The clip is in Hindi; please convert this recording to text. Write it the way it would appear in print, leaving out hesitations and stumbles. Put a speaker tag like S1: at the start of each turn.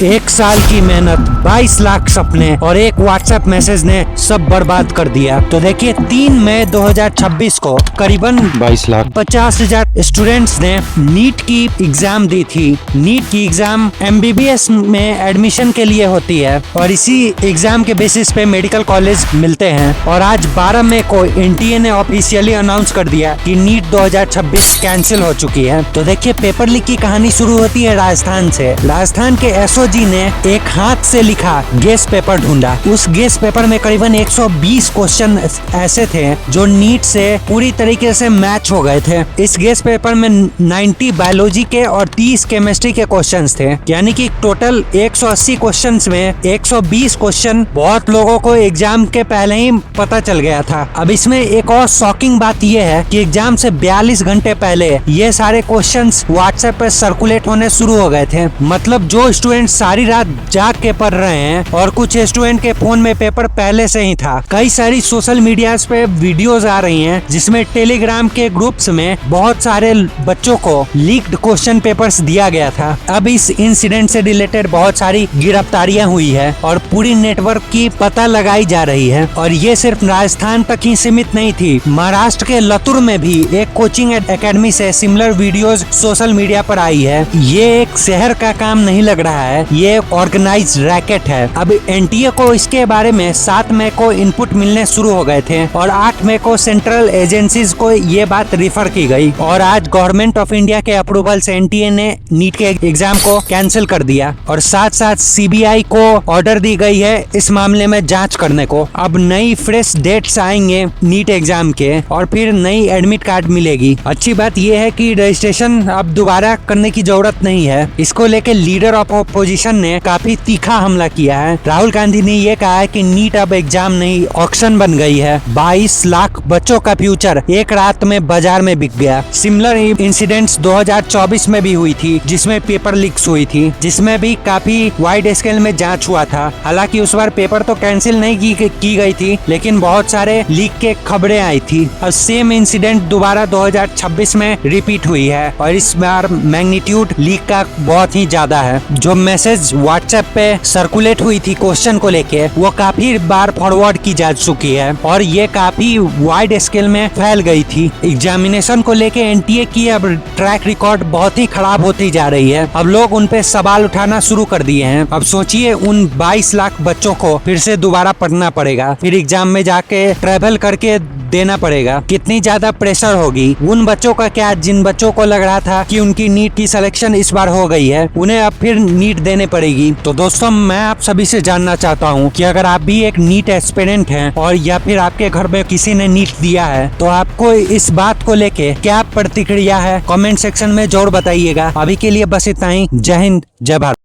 S1: एक साल की मेहनत, 22 लाख सपने और एक व्हाट्सएप मैसेज ने सब बर्बाद कर दिया। तो देखिए 3 मई 2026 को करीबन 50,000 स्टूडेंट्स ने नीट की एग्जाम दी थी। नीट की एग्जाम एमबीबीएस में एडमिशन के लिए होती है और इसी एग्जाम के बेसिस पे मेडिकल कॉलेज मिलते हैं। और आज 12 मई को एनटीए ने ऑफिशियली अनाउंस कर दिया कि नीट 2026 कैंसिल हो चुकी है। तो देखिए पेपर लीक की कहानी शुरू होती है राजस्थान से। राजस्थान के एसओजी ने एक हाथ से लिखा गेस पेपर ढूंढा। उस गेस पेपर में करीबन 120 क्वेश्चन ऐसे थे जो नीट से पूरी तरीके से मैच हो गए थे। इस गेस पेपर में 90 बायोलॉजी के और 30 केमिस्ट्री के क्वेश्चंस थे, यानी कि टोटल 180 क्वेश्चंस में 120 क्वेश्चन बहुत लोगों को एग्जाम के पहले ही पता चल गया था। अब इसमें एक और शॉकिंग बात यह है कि एग्जाम से 42 घंटे पहले ये सारे क्वेश्चंस व्हाट्सएप पे सर्कुलेट होने शुरू हो गए थे। मतलब जो स्टूडेंट सारी रात जाग के पढ़ रहे हैं और कुछ स्टूडेंट के फोन में पेपर पहले से ही था। कई सारी सोशल मीडिया पे वीडियोस आ रही हैं जिसमें टेलीग्राम के ग्रुप्स में बहुत सारे बच्चों को लीक्ड क्वेश्चन पेपर्स दिया गया था। अब इस इंसिडेंट से रिलेटेड बहुत सारी गिरफ्तारियां हुई है और पूरी नेटवर्क की पता लगाई जा रही है। और ये सिर्फ राजस्थान तक ही सीमित नहीं थी, महाराष्ट्र के लतुर में भी एक कोचिंग एकेडमी से सिमिलर वीडियोस सोशल मीडिया पर आई है। ये एक शहर का काम नहीं लग रहा है, ये ऑर्गेनाइज रैकेट है। अब एनटीए को इसके बारे में 7 मई को इनपुट मिलने शुरू हो गए थे और 8 मई को सेंट्रल एजेंसीज को ये बात रिफर की गई और आज गवर्नमेंट ऑफ इंडिया के अप्रूवल से एनटीए ने नीट के एग्जाम को कैंसिल कर दिया और साथ साथ सीबीआई को ऑर्डर दी गई है इस मामले में जांच करने को। अब नई फ्रेश डेट्स आएंगे नीट एग्जाम के और फिर नई एडमिट कार्ड मिलेगी। अच्छी बात यह है कि रजिस्ट्रेशन अब दोबारा करने की जरूरत नहीं है। इसको लेकर लीडर ऑफ अपोजिशन ने काफी तीखा हमला किया है। राहुल गांधी ने यह कहा है कि नीट अब एग्जाम नहीं ऑक्शन बन गई है। 22 लाख बच्चों का फ्यूचर एक रात में बाजार में बिक गया। सिमिलर इंसिडेंट्स 2024 में भी हुई थी जिसमें पेपर लीक्स हुई थी, जिसमें भी काफी वाइड स्केल में जांच हुआ था। हालांकि उस बार पेपर तो कैंसिल नहीं की गई थी, लेकिन बहुत सारे लीक के खबरें आई थी। और सेम इंसिडेंट दोबारा 2026 में रिपीट हुई है और इस बार मैग्नीट्यूड लीक का बहुत ही ज्यादा है। जो मैसेज व्हाट्सएप पे सर्कुलेट हुई थी क्वेश्चन को लेके वो काफी बार फॉरवर्ड की जा चुकी है और ये काफी वाइड स्केल में फैल गई थी। एग्जामिनेशन को लेके एनटीए की अब ट्रैक रिकॉर्ड बहुत ही खराब होती जा रही है। अब लोग उन पे सवाल उठाना शुरू कर दिए हैं। अब सोचिए उन 22 लाख बच्चों को फिर से दोबारा पढ़ना पड़ेगा, फिर एग्जाम में जाके ट्रेवल करके देना पड़ेगा। कितनी ज्यादा प्रेशर होगी उन बच्चों का, क्या जिन बच्चों को लग रहा था कि उनकी नीट की सिलेक्शन इस बार हो गई है, उन्हें अब फिर नीट देने पड़ेगी। तो दोस्तों मैं आप सभी से जानना चाहता हूँ कि अगर आप भी एक नीट एस्पिरेंट हैं और या फिर आपके घर में किसी ने नीट दिया है तो आपको इस बात को लेके क्या प्रतिक्रिया है, कमेंट सेक्शन में जरूर बताइएगा। अभी के लिए बस इतना ही। जय हिंद, जय भारत।